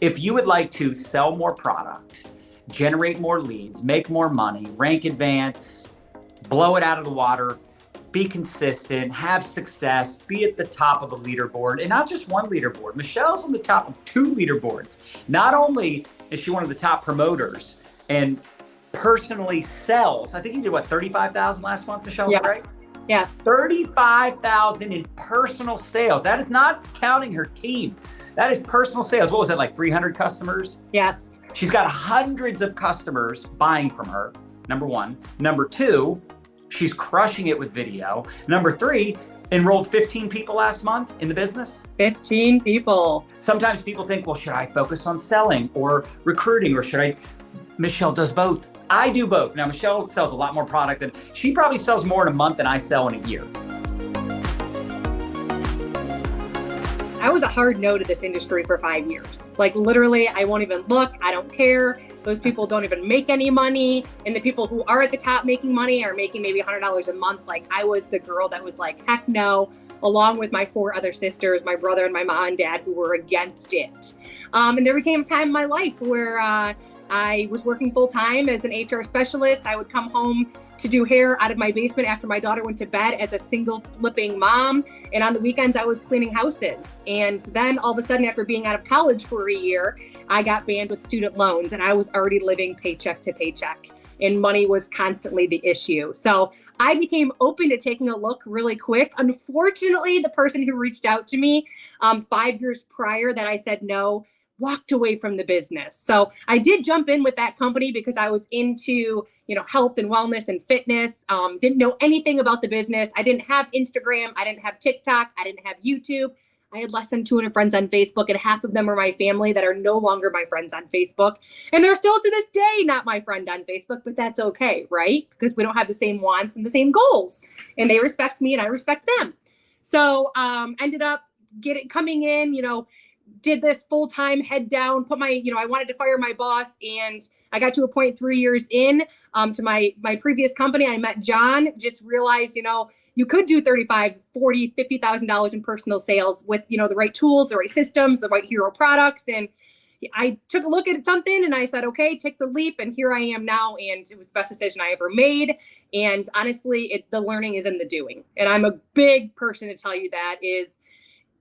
If you would like to sell more product, generate more leads, make more money, rank advance, blow it out of the water, be consistent, have success, be at the top of the leaderboard, and not just one leaderboard. Michelle's on the top of 2 leaderboards. Not only is she one of the top promoters and personally sells, I think you did what, 35,000 last month, Michelle, yes. Right? Yes. 35,000 in personal sales. That is not counting her team. That is personal sales. What was that, like 300 customers? Yes. She's got hundreds of customers buying from her, number 1. Number 2, she's crushing it with video. Number 3, enrolled 15 people last month in the business. 15 people. Sometimes people think, well, should I focus on selling or recruiting, or should I? Michelle does both. I do both. Now, Michelle sells a lot more product, and she probably sells more in a month than I sell in a year. I was a hard no to this industry for 5 years. Like literally, I won't even look. I don't care. Those people don't even make any money. And the people who are at the top making money are making maybe $100 a month. Like I was the girl that was like, heck no, along with my 4 other sisters, my brother and my mom and dad who were against it. And there became a time in my life where I was working full time as an HR specialist. I would come home to do hair out of my basement after my daughter went to bed as a single flipping mom. And on the weekends, I was cleaning houses. And then all of a sudden, after being out of college for a year, I got banned with student loans and I was already living paycheck to paycheck. And money was constantly the issue. So I became open to taking a look really quick. Unfortunately, the person who reached out to me 5 years prior that I said no, walked away from the business. So I did jump in with that company because I was into, health and wellness and fitness. Didn't know anything about the business. I didn't have Instagram. I didn't have TikTok. I didn't have YouTube. I had less than 200 friends on Facebook, and half of them are my family that are no longer my friends on Facebook. And they're still to this day not my friend on Facebook, but that's okay, right? Because we don't have the same wants and the same goals. And they respect me and I respect them. So ended up coming in, did this full time, head down, I wanted to fire my boss, and I got to a point 3 years in to my previous company. I met John, just realized, you could do $35,000, $40,000, $50,000 in personal sales with, the right tools, the right systems, the right hero products. And I took a look at something and I said, okay, take the leap. And here I am now. And it was the best decision I ever made. And honestly, the learning is in the doing. And I'm a big person to tell you that is,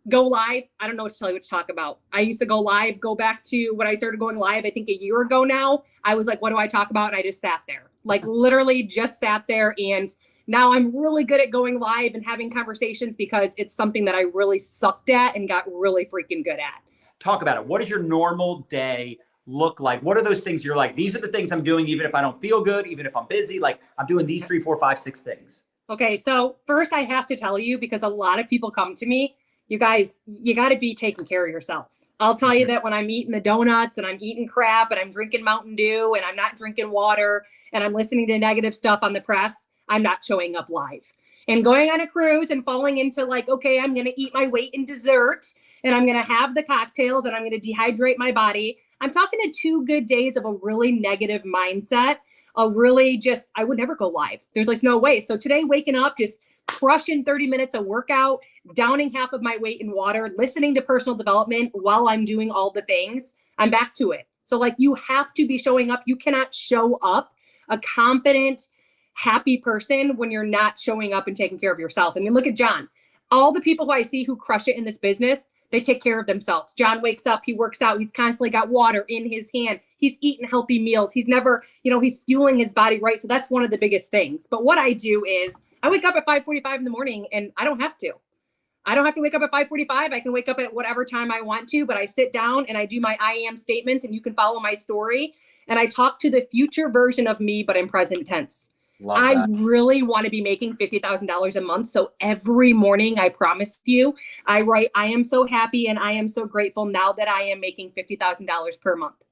go live. I don't know what to tell you what to talk about. I used to go live, go back to when I started going live, I think a year ago now. I was like, what do I talk about? And I just sat there, like literally just sat there. And now I'm really good at going live and having conversations because it's something that I really sucked at and got really freaking good at. Talk about it. What does your normal day look like? What are those things you're like, these are the things I'm doing, even if I don't feel good, even if I'm busy, like I'm doing these 3, 4, 5, 6 things. Okay. So first I have to tell you, because a lot of people come to me, you guys, you got to be taking care of yourself. I'll tell you that when I'm eating the donuts and I'm eating crap and I'm drinking Mountain Dew and I'm not drinking water and I'm listening to negative stuff on the press, I'm not showing up live. And going on a cruise and falling into like, okay, I'm going to eat my weight in dessert and I'm going to have the cocktails and I'm going to dehydrate my body. I'm talking to 2 good days of a really negative mindset. I would never go live. There's like no way. So today, waking up, just crushing 30 minutes of workout, downing half of my weight in water, listening to personal development while I'm doing all the things, I'm back to it. So like you have to be showing up. You cannot show up a confident, happy person when you're not showing up and taking care of yourself. I mean, look at John. All the people who I see who crush it in this business, they take care of themselves. John wakes up, he works out, he's constantly got water in his hand. He's eating healthy meals. He's never, he's fueling his body right. So that's one of the biggest things. But what I do is I wake up at 5:45 in the morning and I don't have to. I don't have to wake up at 5:45. I can wake up at whatever time I want to, but I sit down and I do my I am statements, and you can follow my story. And I talk to the future version of me, but in present tense. I really want to be making $50,000 a month. So every morning, I promise you, I write, I am so happy and I am so grateful now that I am making $50,000 per month.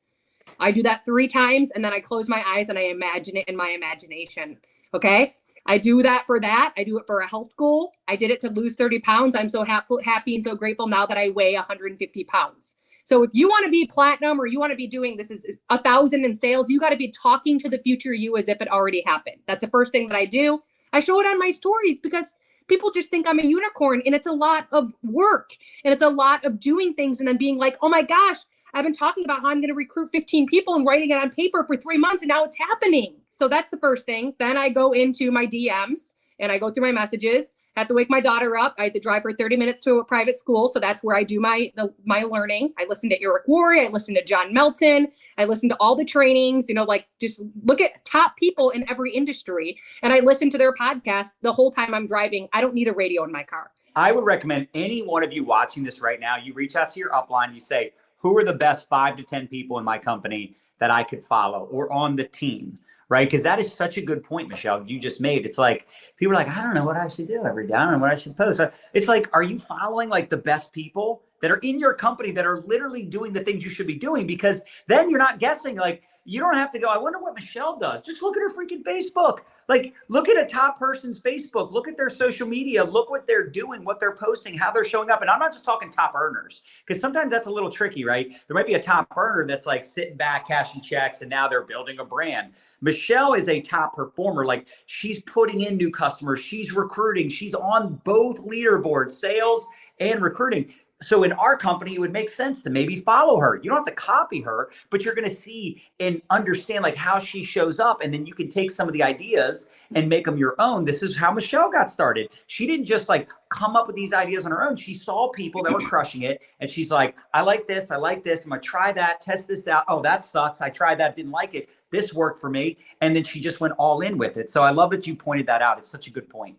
I do that 3 times and then I close my eyes and I imagine it in my imagination. Okay. I do that for that. I do it for a health goal. I did it to lose 30 pounds. I'm so happy and so grateful now that I weigh 150 pounds. So if you want to be platinum or you want to be doing this is 1,000 in sales, you got to be talking to the future you as if it already happened. That's the first thing that I do. I show it on my stories because people just think I'm a unicorn, and it's a lot of work and it's a lot of doing things and then being like, oh my gosh, I've been talking about how I'm going to recruit 15 people and writing it on paper for 3 months, and now it's happening. So that's the first thing. Then I go into my DMs and I go through my messages. I have to wake my daughter up. I have to drive her 30 minutes to a private school. So that's where I do my learning. I listen to Eric Worre. I listen to John Melton. I listen to all the trainings, like just look at top people in every industry. And I listen to their podcast the whole time I'm driving. I don't need a radio in my car. I would recommend any one of you watching this right now, you reach out to your upline, you say, who are the best 5 to 10 people in my company that I could follow or on the team? Right? Because that is such a good point, Michelle, you just made. It's like, people are like, I don't know what I should do every day. I don't know what I should post. It's like, are you following like the best people that are in your company that are literally doing the things you should be doing? Because then you're not guessing. Like, you don't have to go, I wonder what Michelle does. Just look at her freaking Facebook. Like, look at a top person's Facebook. Look at their social media. Look what they're doing, what they're posting, how they're showing up. And I'm not just talking top earners, because sometimes that's a little tricky, right? There might be a top earner that's like sitting back, cashing checks, and now they're building a brand. Michelle is a top performer. Like, she's putting in new customers. She's recruiting. She's on both leaderboards, sales and recruiting. So in our company, it would make sense to maybe follow her. You don't have to copy her, but you're going to see and understand like how she shows up. And then you can take some of the ideas and make them your own. This is how Michelle got started. She didn't just like come up with these ideas on her own. She saw people that were crushing it. And she's like, I like this. I like this. I'm going to try that, test this out. Oh, that sucks. I tried that. Didn't like it. This worked for me. And then she just went all in with it. So I love that you pointed that out. It's such a good point.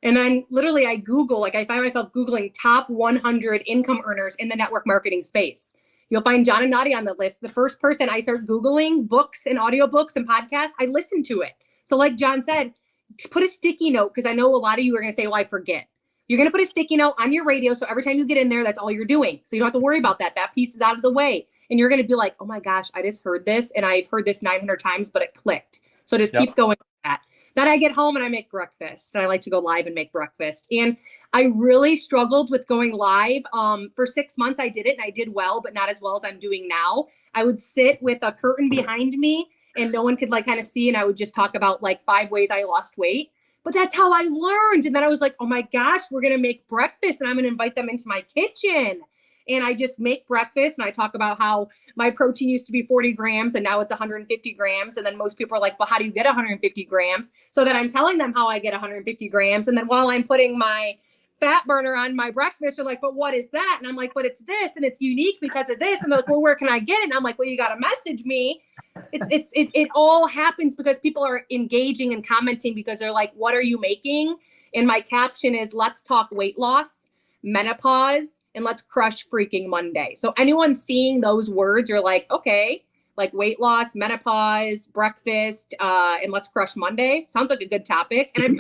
And then literally I Google, like I find myself Googling top 100 income earners in the network marketing space. You'll find John and Nadya on the list. The first person I start Googling books and audiobooks and podcasts, I listen to it. So like John said, put a sticky note, because I know a lot of you are going to say, well, I forget. You're going to put a sticky note on your radio. So every time you get in there, that's all you're doing. So you don't have to worry about that. That piece is out of the way. And you're going to be like, oh my gosh, I just heard this. And I've heard this 900 times, but it clicked. So just keep going with that. Then I get home and I make breakfast, and I like to go live and make breakfast. And I really struggled with going live. For 6 months, I did it and I did well, but not as well as I'm doing now. I would sit with a curtain behind me and no one could like kind of see. And I would just talk about like 5 ways I lost weight. But that's how I learned. And then I was like, oh my gosh, we're going to make breakfast and I'm going to invite them into my kitchen. And I just make breakfast and I talk about how my protein used to be 40 grams and now it's 150 grams. And then most people are like, well, how do you get 150 grams? So then I'm telling them how I get 150 grams. And then while I'm putting my fat burner on my breakfast, they're like, but what is that? And I'm like, but it's this and it's unique because of this. And they're like, well, where can I get it? And I'm like, well, you got to message me. It all happens because people are engaging and commenting because they're like, what are you making? And my caption is, let's talk weight loss, menopause, and let's crush freaking Monday. So anyone seeing those words, you're like, okay, like weight loss, menopause, breakfast, and let's crush Monday. Sounds like a good topic. And can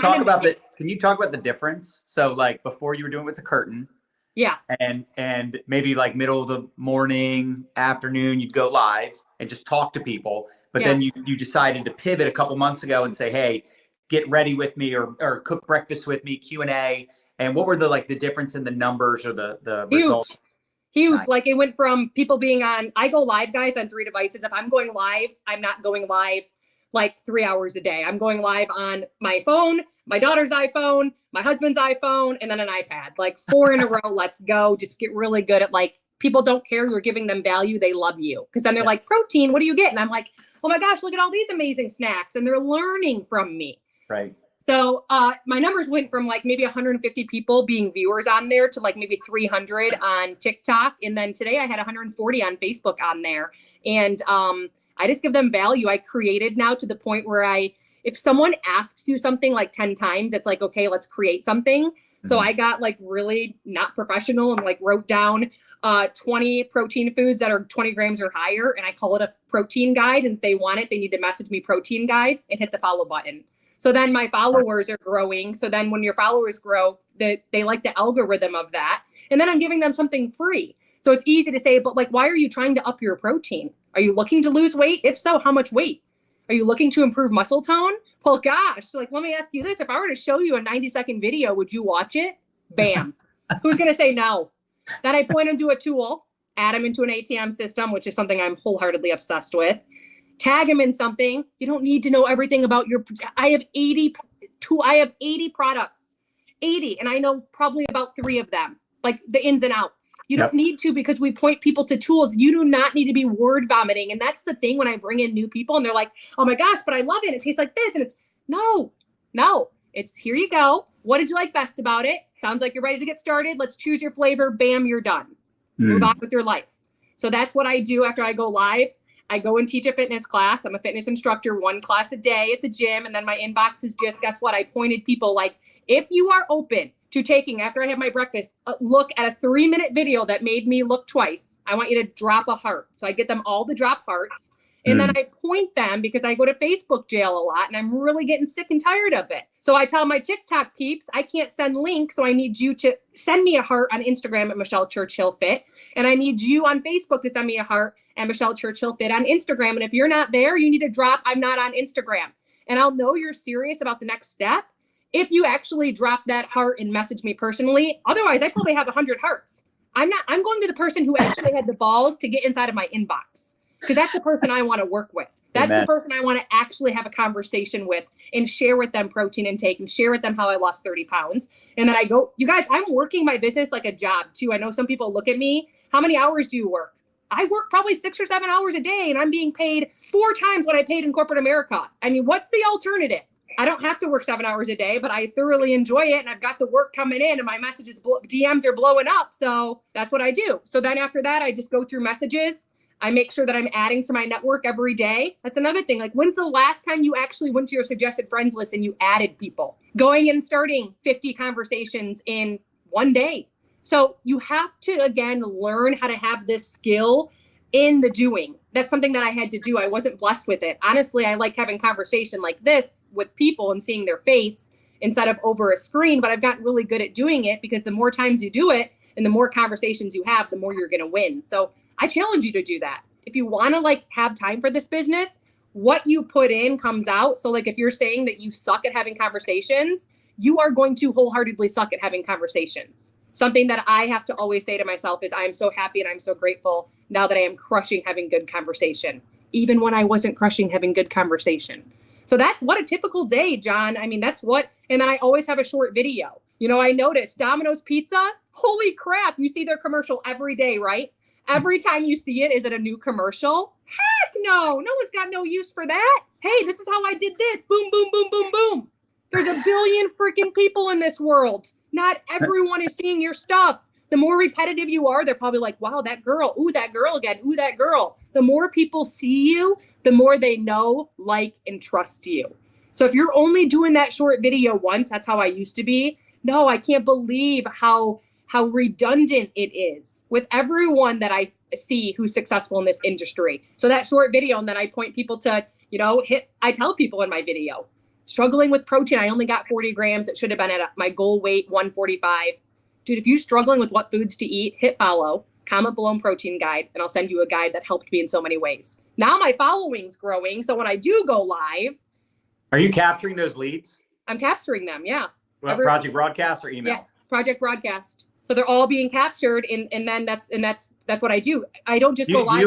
you talk about the difference? So like before you were doing it with the curtain. Yeah. And maybe like middle of the morning, afternoon, you'd go live and just talk to people. But then you decided to pivot a couple months ago and say, hey, get ready with me or cook breakfast with me, Q&A. And what were the difference in the numbers or the results? Huge. Nice. Like it went from people being on, I go live, guys, on 3 devices. If I'm going live, I'm not going live like 3 hours a day. I'm going live on my phone, my daughter's iPhone, my husband's iPhone, and then an iPad, like 4 in a row. Let's go. Just get really good at like, people don't care. You're giving them value. They love you. Cause then they're like, protein, what do you get? And I'm like, oh my gosh, look at all these amazing snacks. And they're learning from me. Right. So my numbers went from like maybe 150 people being viewers on there to like maybe 300 on TikTok. And then today I had 140 on Facebook on there. And I just give them value. I created now to the point where if someone asks you something like 10 times, it's like, okay, let's create something. Mm-hmm. So I got like really not professional and like wrote down 20 protein foods that are 20 grams or higher. And I call it a protein guide. And if they want it, they need to message me protein guide and hit the follow button. So then my followers are growing. So then when your followers grow, they like the algorithm of that. And then I'm giving them something free. So it's easy to say, but like, why are you trying to up your protein? Are you looking to lose weight? If so, how much weight? Are you looking to improve muscle tone? Well, gosh, like, let me ask you this. If I were to show you a 90-second video, would you watch it? Bam. Who's going to say no? Then I point them to a tool, add them into an ATM system, which is something I'm wholeheartedly obsessed with. Tag them in something. You don't need to know everything about I have 80 products, 80. And I know probably about 3 of them. like the ins and outs. You don't need to, because we point people to tools. You do not need to be word vomiting. And that's the thing when I bring in new people and they're like, oh my gosh, but I love it. It tastes like this. And it's no, it's here you go. What did you like best about it? Sounds like you're ready to get started. Let's choose your flavor. Bam, you're done. Move on with your life. So that's what I do after I go live. I go and teach a fitness class. I'm a fitness instructor, 1 class a day at the gym. And then my inbox is just, guess what? I pointed people like, if you are open to taking, after I have my breakfast, a look at a 3-minute video that made me look twice, I want you to drop a heart. So I get them all to drop hearts. And then I point them, because I go to Facebook jail a lot and I'm really getting sick and tired of it. So I tell my TikTok peeps, I can't send links. So I need you to send me a heart on Instagram at Michelle Churchill Fit. And I need you on Facebook to send me a heart at Michelle Churchill Fit on Instagram. And if you're not there, you need to drop, I'm not on Instagram. And I'll know you're serious about the next step if you actually drop that heart and message me personally. Otherwise, I probably have 100 hearts. I'm going to the person who actually had the balls to get inside of my inbox, because that's the person I want to work with. That's the person I want to actually have a conversation with and share with them protein intake and share with them how I lost 30 pounds. And then I go, you guys, I'm working my business like a job too. I know some people look at me, how many hours do you work? I work probably 6 or 7 hours a day, and I'm being paid 4 times what I paid in corporate America. I mean, what's the alternative? I don't have to work 7 hours a day, but I thoroughly enjoy it. And I've got the work coming in and my messages, DMs are blowing up. So that's what I do. So then after that, I just go through messages. I make sure that I'm adding to my network every day. That's another thing. Like, when's the last time you actually went to your suggested friends list and you added people? Going and starting 50 conversations in 1 day. So you have to, again, learn how to have this skill in the doing. That's something that I had to do. I wasn't blessed with it. Honestly, I like having conversation like this with people and seeing their face instead of over a screen, but I've gotten really good at doing it, because the more times you do it and the more conversations you have, the more you're going to win. So I challenge you to do that. If you want to like have time for this business, what you put in comes out. So like if you're saying that you suck at having conversations, you are going to wholeheartedly suck at having conversations. Something that I have to always say to myself is I'm so happy and I'm so grateful now that I am crushing having good conversation, even when I wasn't crushing having good conversation. So that's what a typical day, John. I mean, that's what, and then I always have a short video. You know, I noticed Domino's Pizza, holy crap, you see their commercial every day, right? Every time you see it, is it a new commercial? Heck no, no one's got no use for that. Hey, this is how I did this. Boom, boom, boom, boom, boom. There's a billion freaking people in this world. Not everyone is seeing your stuff. The more repetitive you are, they're probably like, wow, that girl. Ooh, that girl again. Ooh, that girl. The more people see you, the more they know, like, and trust you. So if you're only doing that short video once, that's how I used to be. No, I can't believe how redundant it is with everyone that I see who's successful in this industry. So that short video, and then I point people to, I tell people in my video, struggling with protein, I only got 40 grams. It should have been at my goal weight, 145. Dude, if you're struggling with what foods to eat, hit follow, comment below protein guide, and I'll send you a guide that helped me in so many ways. Now my following's growing. So when I do go live. Are you capturing those leads? I'm capturing them. Yeah. Project broadcast or email? Yeah, project broadcast. So they're all being captured, and then that's what I do. I don't just go live.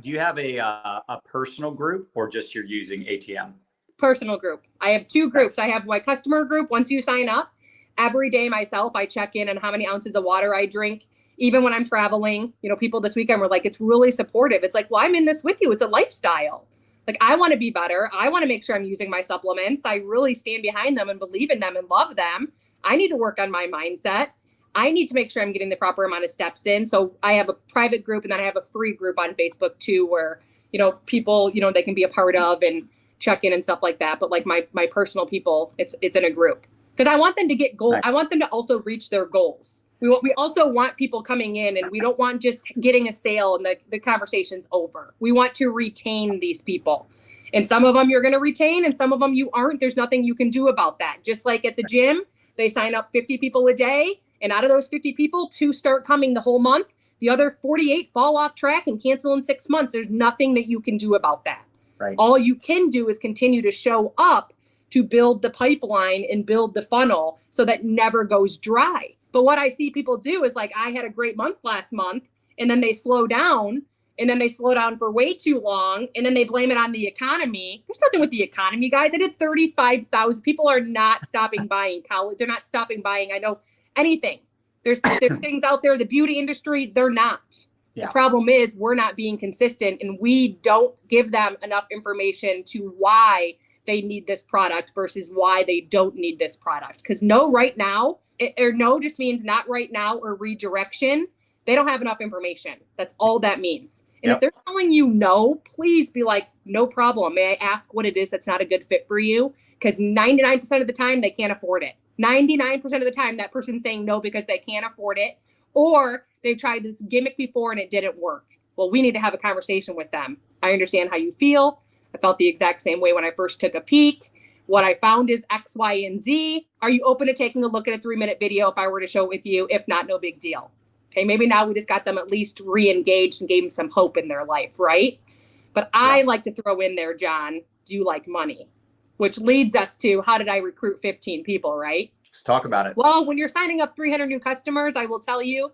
Do you have a personal group, or just you're using ATM? Personal group. I have 2 groups. I have my customer group. Once you sign up, every day myself, I check in on how many ounces of water I drink. Even when I'm traveling, people this weekend were like, it's really supportive. It's like, well, I'm in this with you. It's a lifestyle. Like, I want to be better. I want to make sure I'm using my supplements. I really stand behind them and believe in them and love them. I need to work on my mindset. I need to make sure I'm getting the proper amount of steps in. So I have a private group, and then I have a free group on Facebook too, where, people, they can be a part of and check in and stuff like that. But like my personal people, it's in a group, because I want them to get goals. Right. I want them to also reach their goals. We also want people coming in, and we don't want just getting a sale and the conversation's over. We want to retain these people. And some of them you're going to retain, and some of them you aren't. There's nothing you can do about that. Just like at the gym, they sign up 50 people a day. And out of those 50 people, 2 start coming the whole month. The other 48 fall off track and cancel in 6 months. There's nothing that you can do about that. Right. All you can do is continue to show up to build the pipeline and build the funnel so that never goes dry. But what I see people do is like, I had a great month last month, and then they slow down, and then they slow down for way too long, and then they blame it on the economy. There's nothing with the economy, guys. I did 35,000. People are not stopping buying college. They're not stopping buying. I know anything. There's things out there, the beauty industry, they're not. Yeah. The problem is we're not being consistent, and we don't give them enough information to why they need this product versus why they don't need this product. Because no right now, or no just means not right now or redirection. They don't have enough information. That's all that means. And if they're telling you no, please be like, no problem. May I ask what it is that's not a good fit for you? Because 99% of the time, they can't afford it. 99% of the time, that person's saying no because they can't afford it, or they've tried this gimmick before and it didn't work. Well, we need to have a conversation with them. I understand how you feel. I felt the exact same way when I first took a peek. What I found is X, Y, and Z. Are you open to taking a look at a 3-minute video if I were to show it with you? If not, no big deal. Okay, maybe now we just got them at least re-engaged and gave them some hope in their life, right? But I like to throw in there, John, do you like money? Which leads us to, how did I recruit 15 people, right? Let's talk about it. Well, when you're signing up 300 new customers, I will tell you,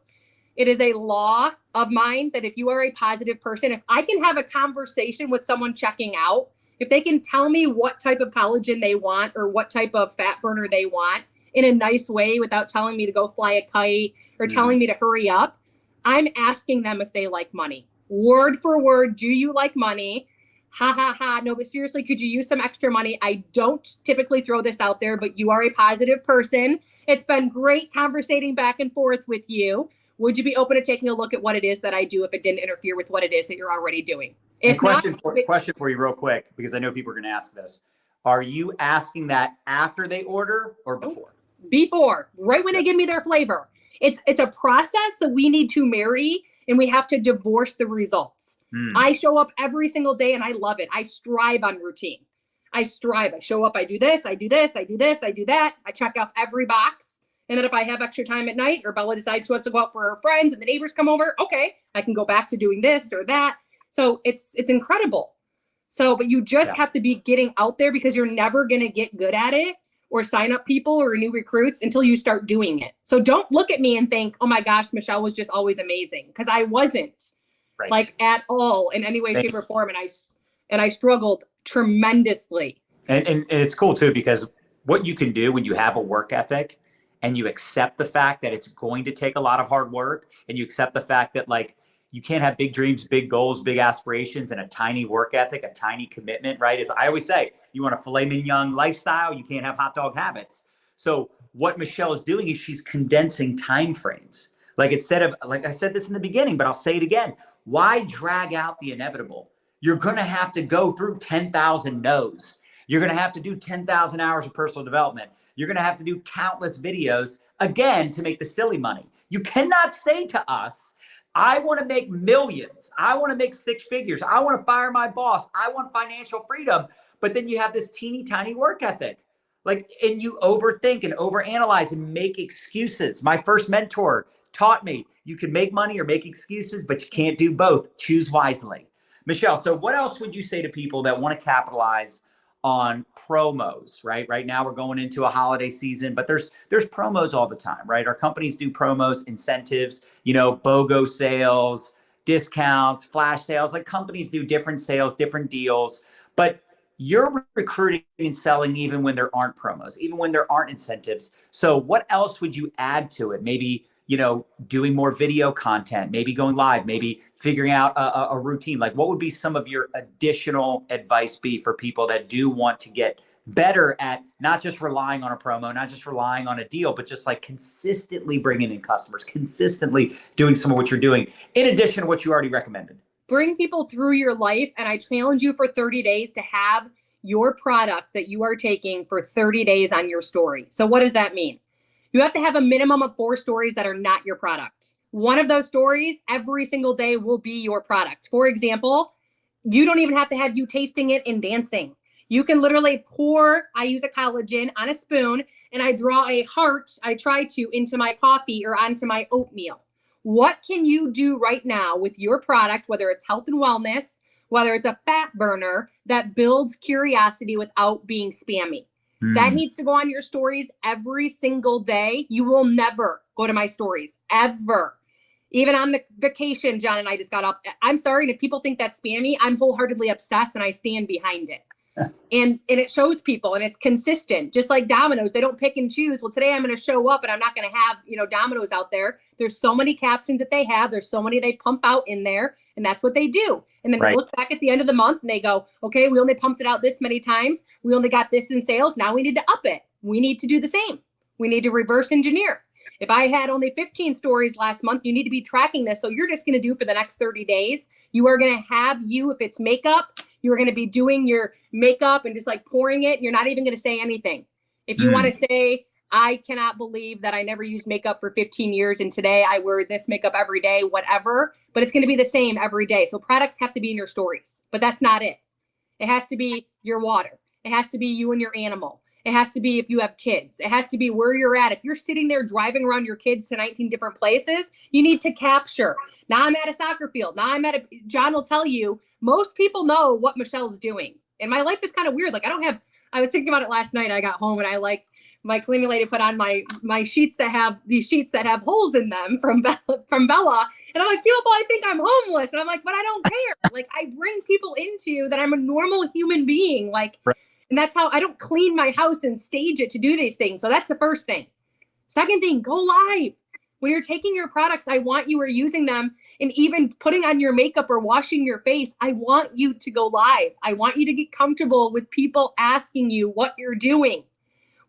it is a law of mine that if you are a positive person, if I can have a conversation with someone checking out, if they can tell me what type of collagen they want or what type of fat burner they want in a nice way without telling me to go fly a kite or telling me to hurry up, I'm asking them if they like money. Word for word, do you like money? Ha ha ha. No, but seriously, could you use some extra money? I don't typically throw this out there, but you are a positive person. It's been great conversating back and forth with you. Would you be open to taking a look at what it is that I do if it didn't interfere with what it is that you're already doing? Question for you real quick, because I know people are going to ask this. Are you asking that after they order or before? Before, right when they give me their flavor. It's a process that we need to marry, and we have to divorce the results. I show up every single day and I love it. I strive on routine. I strive. I show up, I do this, I do this, I do this, I do that. I check off every box. And then if I have extra time at night, or Bella decides she wants to go out for her friends and the neighbors come over, okay, I can go back to doing this or that. So it's incredible. So, but you just have to be getting out there, because you're never going to get good at it or sign up people or new recruits until you start doing it. So don't look at me and think, oh my gosh, Michelle was just always amazing. Because I wasn't like at all in any way, shape, or form. And I struggled tremendously. And it's cool too, because what you can do when you have a work ethic and you accept the fact that it's going to take a lot of hard work, and you accept the fact that like you can't have big dreams, big goals, big aspirations, and a tiny work ethic, a tiny commitment, right? As I always say, you want a filet mignon lifestyle, you can't have hot dog habits. So what Michelle is doing is she's condensing time frames. Like instead of, like I said this in the beginning, but I'll say it again, why drag out the inevitable? You're going to have to go through 10,000 no's. You're going to have to do 10,000 hours of personal development. You're going to have to do countless videos, again, to make the silly money. You cannot say to us, I want to make millions. I want to make 6 figures. I want to fire my boss. I want financial freedom. But then you have this teeny tiny work ethic. Like, and you overthink and overanalyze and make excuses. My first mentor taught me you can make money or make excuses, but you can't do both. Choose wisely. Michelle, so what else would you say to people that want to capitalize on promos, right? Right now we're going into a holiday season, but there's promos all the time, right? Our companies do promos, incentives, BOGO sales, discounts, flash sales. Like companies do different sales, different deals, but you're recruiting and selling even when there aren't promos, even when there aren't incentives. So what else would you add to it? Maybe doing more video content, maybe going live, maybe figuring out a routine. Like what would be some of your additional advice be for people that do want to get better at not just relying on a promo, not just relying on a deal, but just like consistently bringing in customers, consistently doing some of what you're doing in addition to what you already recommended? Bring people through your life. And I challenge you for 30 days to have your product that you are taking for 30 days on your story. So what does that mean? You have to have a minimum of 4 stories that are not your product. One of those stories every single day will be your product. For example, you don't even have to have you tasting it and dancing. You can literally I use a collagen on a spoon and I draw a heart, I try to, into my coffee or onto my oatmeal. What can you do right now with your product, whether it's health and wellness, whether it's a fat burner, that builds curiosity without being spammy? That needs to go on your stories every single day. You will never go to my stories, ever. Even on the vacation, John and I just got off. I'm sorry, and if people think that's spammy, I'm wholeheartedly obsessed and I stand behind it. And it shows people, and it's consistent, just like Domino's. They don't pick and choose. Well, today I'm going to show up and I'm not going to have, Domino's out there. There's so many captions that they have. There's so many they pump out in there, and that's what they do. And then they look back at the end of the month and they go, okay, we only pumped it out this many times. We only got this in sales. Now we need to up it. We need to do the same. We need to reverse engineer. If I had only 15 stories last month, you need to be tracking this. So you're just going to do for the next 30 days. You are going to have if it's makeup, you're going to be doing your makeup and just like pouring it. You're not even going to say anything. If you want to say, I cannot believe that I never used makeup for 15 years and today I wear this makeup every day, whatever, but it's going to be the same every day. So products have to be in your stories, but that's not it. It has to be your water. It has to be you and your animal. It has to be if you have kids. It has to be where you're at. If you're sitting there driving around your kids to 19 different places, you need to capture. Now I'm at a soccer field. Now John will tell you, most people know what Michelle's doing. And my life is kind of weird. Like I was thinking about it last night. I got home and my cleaning lady put on my sheets that have holes in them from Bella. And I'm like, people probably think I'm homeless. And I'm like, but I don't care. Like I bring people into that I'm a normal human being. Like, and that's how I don't clean my house and stage it to do these things. So that's the first thing. Second thing, go live. When you're taking your products, I want you are using them and even putting on your makeup or washing your face. I want you to go live. I want you to get comfortable with people asking you what you're doing.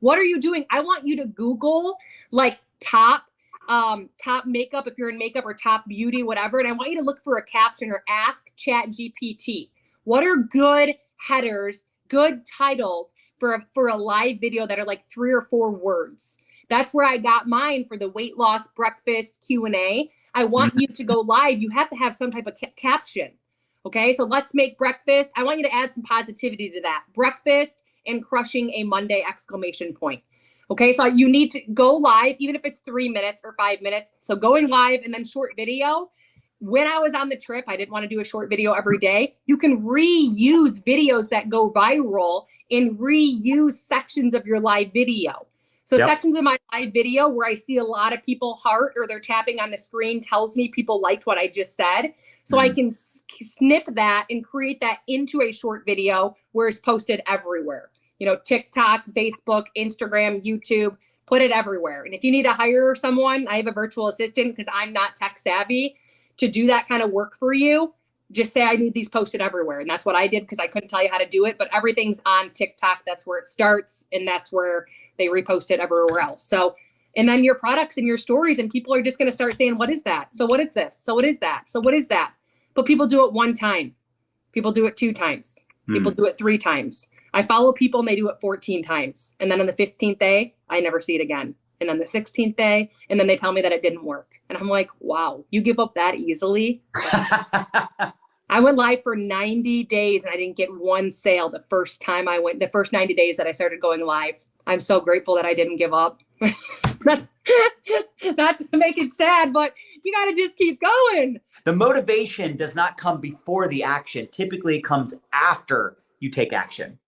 What are you doing? I want you to Google like top makeup if you're in makeup or top beauty, whatever. And I want you to look for a caption or ask ChatGPT. What are good headers, good titles for a live video that are like 3 or 4 words? That's where I got mine for the weight loss breakfast Q&A. I want you to go live. You have to have some type of caption. Okay, so let's make breakfast. I want you to add some positivity to that. Breakfast and crushing a Monday exclamation point. Okay, so you need to go live, even if it's 3 minutes or 5 minutes. So going live and then short video. When I was on the trip, I didn't want to do a short video every day. You can reuse videos that go viral and reuse sections of your live video. So sections of my live video where I see a lot of people heart or they're tapping on the screen tells me people liked what I just said. So I can snip that and create that into a short video where it's posted everywhere. TikTok, Facebook, Instagram, YouTube, put it everywhere. And if you need to hire someone, I have a virtual assistant because I'm not tech savvy to do that kind of work for you. Just say, I need these posted everywhere. And that's what I did because I couldn't tell you how to do it, but everything's on TikTok. That's where it starts. And that's where they repost it everywhere else. So, and then your products and your stories, and people are just going to start saying, what is that? So what is this? So what is that? So what is that? But people do it 1 time. People do it 2 times. People do it 3 times. I follow people and they do it 14 times. And then on the 15th day, I never see it again. And then the 16th day, and then they tell me that it didn't work. And I'm like, wow, you give up that easily? I went live for 90 days and I didn't get 1 sale the first 90 days that I started going live. I'm so grateful that I didn't give up. That's not to make it sad, but you got to just keep going. The motivation does not come before the action. Typically it comes after you take action.